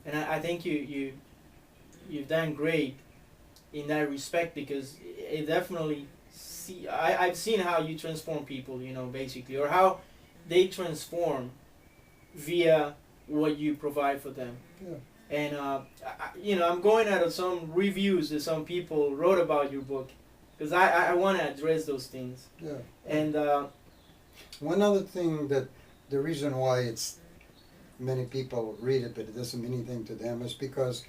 And I think you've done great in that respect, because it definitely I've seen how you transform people, basically, or how they transform via what you provide for them. Yeah. And I'm going out of some reviews that some people wrote about your book, because I want to address those things. Yeah. And One other thing, that the reason why it's many people read it but it doesn't mean anything to them is because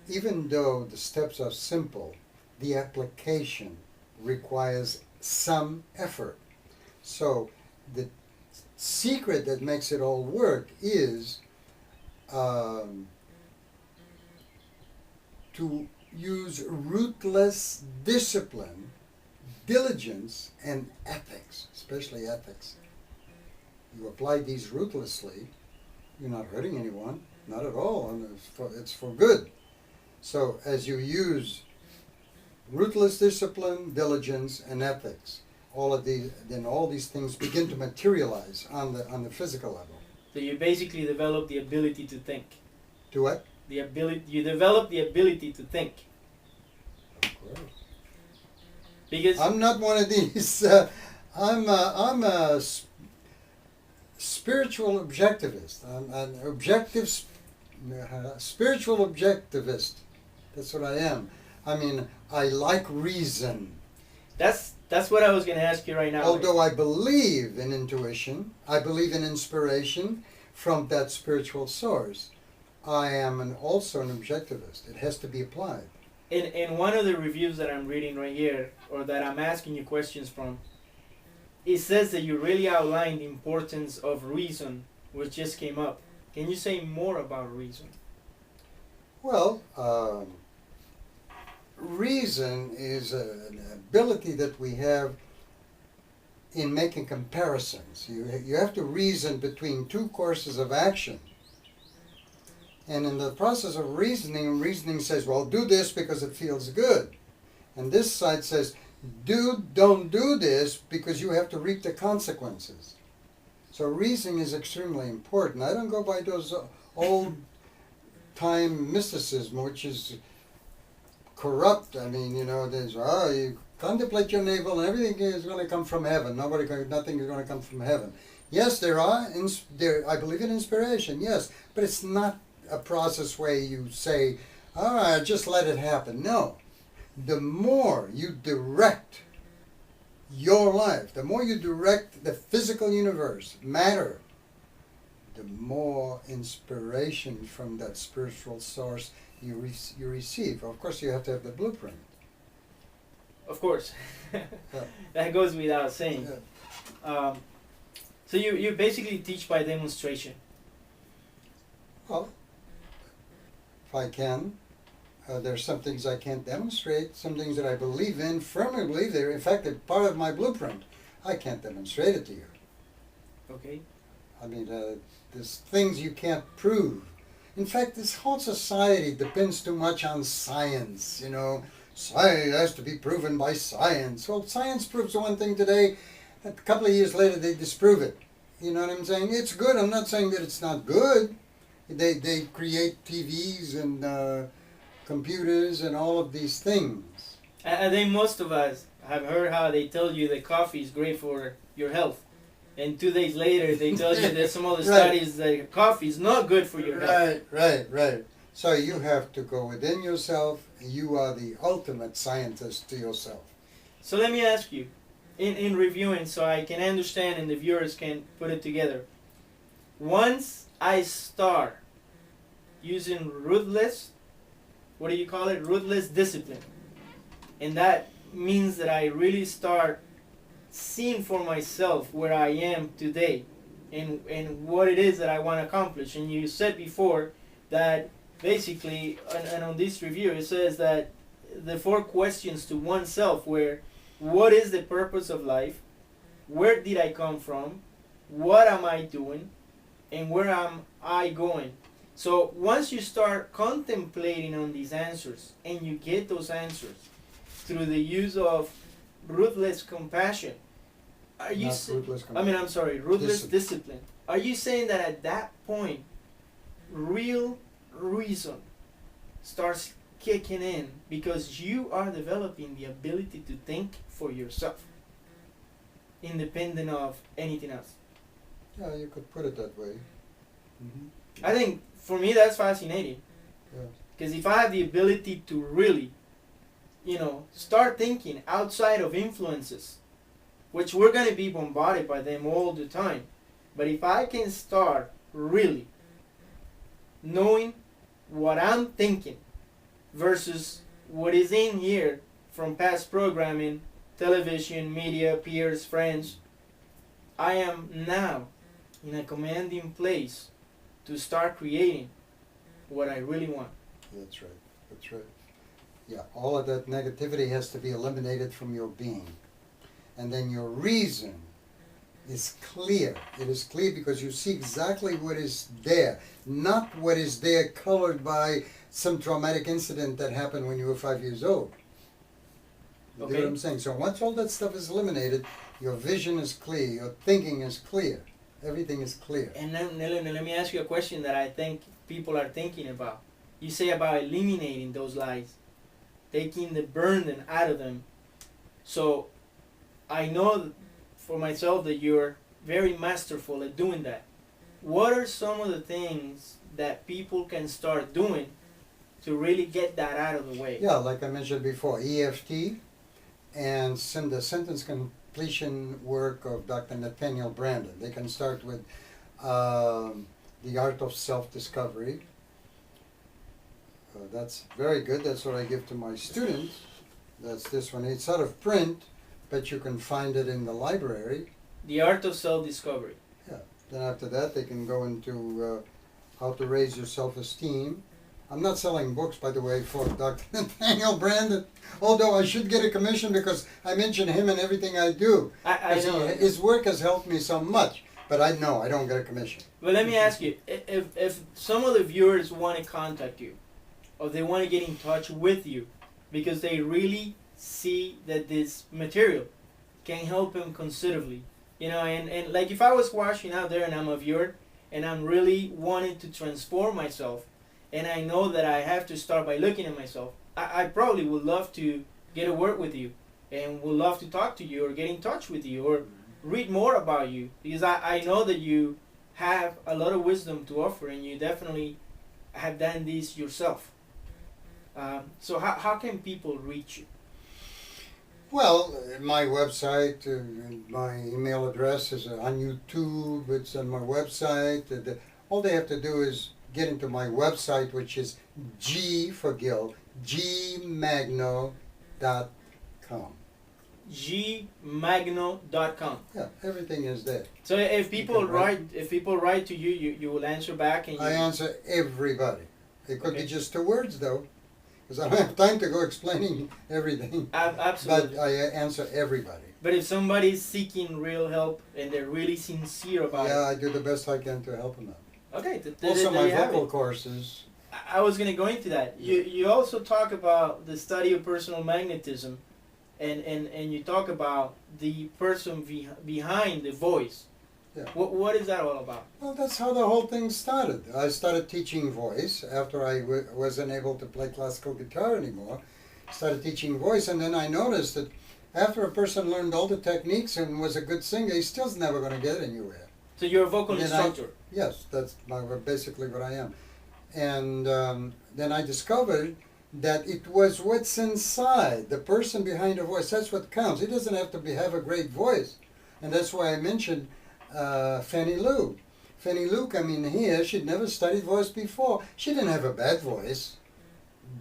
even though the steps are simple, the application requires some effort. So the secret that makes it all work is to use ruthless discipline, diligence, and ethics, especially ethics. You apply these ruthlessly, you're not hurting anyone, not at all, and it's for good. So as you use ruthless discipline, diligence, and ethics, all these things begin to materialize on the physical level. so you basically develop the ability to think. To what? You develop the ability to think. Of course. Because I'm not one of these. I'm a spiritual objectivist. I'm an spiritual objectivist. That's what I am. I mean, I like reason. that's what I was going to ask you right now. Although I believe in intuition, I believe in inspiration from that spiritual source, I am also an objectivist. It has to be applied. In one of the reviews that I'm reading right here, or that I'm asking you questions from, it says that you really outlined the importance of reason, which just came up. Can you say more about reason? Well, reason is an ability that we have in making comparisons. You have to reason between two courses of action. And in the process of reasoning says, well, do this because it feels good. And this side says, don't do this because you have to reap the consequences. So reasoning is extremely important. I don't go by those old time mysticism, which is corrupt. I mean, there's, you contemplate your navel and everything is going to come from heaven. Nothing is going to come from heaven. Yes, I believe in inspiration, yes, but it's not a process where you say, all right, just let it happen. No. The more you direct your life, the more you direct the physical universe, matter, the more inspiration from that spiritual source you receive. Of course, you have to have the blueprint. Of course. Yeah. That goes without saying. Yeah. So you basically teach by demonstration. Well, if I can. There's some things I can't demonstrate, some things that I believe in, firmly believe they're, in fact, they're part of my blueprint. I can't demonstrate it to you. Okay. I mean, there's things you can't prove. In fact, this whole society depends too much on science, Science has to be proven by science. Well, science proves one thing today, a couple of years later they disprove it. You know what I'm saying? It's good. I'm not saying that it's not good. They create TVs and computers and all of these things. I think most of us have heard how they tell you that coffee is great for your health. And 2 days later, they tell you that some other studies that coffee is not good for your health. Right. So you have to go within yourself. You are the ultimate scientist to yourself. So let me ask you, in reviewing, so I can understand and the viewers can put it together. Once I start using ruthless discipline, and that means that I really start seeing for myself where I am today and what it is that I want to accomplish. And you said before that basically, and on this review, it says that the 4 questions to oneself were, what is the purpose of life? Where did I come from? What am I doing? And where am I going? So once you start contemplating on these answers and you get those answers through the use of ruthless compassion, ruthless discipline. Are you saying that at that point, real reason starts kicking in because you are developing the ability to think for yourself, independent of anything else. Yeah, you could put it that way. Mm-hmm. I think for me that's fascinating. Yeah. Because if I have the ability to really, start thinking outside of influences, which we're going to be bombarded by them all the time, but if I can start really knowing what I'm thinking versus what is in here from past programming, television, media, peers, friends, I am now in a commanding place to start creating what I really want. That's right. That's right. Yeah, all of that negativity has to be eliminated from your being. And then your reason is clear. It is clear because you see exactly what is there, not what is there colored by some traumatic incident that happened when you were 5 years old. You Okay. get what I'm saying? So once all that stuff is eliminated, your vision is clear, your thinking is clear, everything is clear. And then let me ask you a question that I think people are thinking about. You say about eliminating those lies, taking the burden out of them. So I know for myself that you're very masterful at doing that. What are some of the things that people can start doing to really get that out of the way? Yeah, like I mentioned before, EFT and the sentence completion work of Dr. Nathaniel Brandon. They can start with the art of self-discovery. That's very good. That's what I give to my students. That's this one. It's out of print, but you can find it in the library. The art of self-discovery. Yeah. Then after that, they can go into how to raise your self-esteem. I'm not selling books, by the way, for Dr. Nathaniel Brandon, although I should get a commission because I mention him in everything I do. I know. His work has helped me so much, but I know I don't get a commission. But let me ask you, if some of the viewers want to contact you, or they want to get in touch with you, because they really see that this material can help them considerably, and like if I was watching out there and I'm a viewer, and I'm really wanting to transform myself, and I know that I have to start by looking at myself, I probably would love to get a word with you, and would love to talk to you, or get in touch with you, or read more about you, because I know that you have a lot of wisdom to offer, and you definitely have done this yourself. So how can people reach you? Well, my website, my email address is on YouTube, it's on my website. All they have to do is get into my website, which is G for Gil, gmagno.com. gmagno.com. Yeah, everything is there. So if people write. write to you, you will answer back, and I answer everybody. It could Okay. be just 2 words, though, because I don't have time to go explaining everything. Absolutely. But I answer everybody. But if somebody's seeking real help and they're really sincere about Yeah, I do the best I can to help them out. it, okay. Also, there my you have vocal it. courses. I was going to go into that. You also talk about the study of personal magnetism, and you talk about the person behind the voice. Yeah. What is that all about? Well, that's how the whole thing started. I started teaching voice after I wasn't able to play classical guitar anymore. Started teaching voice, and then I noticed that after a person learned all the techniques and was a good singer, he's still never going to get anywhere. So you're a vocal Then instructor. Yes, that's basically what I am. And then I discovered that it was what's inside, the person behind the voice. That's what counts. He doesn't have to have a great voice. And that's why I mentioned Fannie Lou. Fannie Lou come in here, she'd never studied voice before. She didn't have a bad voice,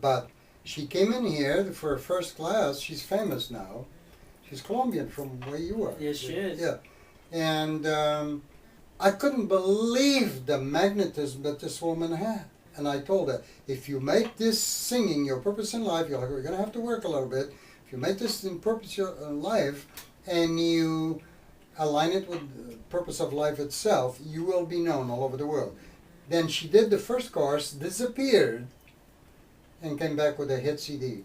but she came in here for her first class. She's famous now. She's Colombian from where you are. Yes, she is. Yeah. And I couldn't believe the magnetism that this woman had. And I told her, if you make this singing your purpose in life, you're going to have to work a little bit. If you make this in purpose in life and you align it with the purpose of life itself, you will be known all over the world. Then she did the first course, disappeared, and came back with a hit CD.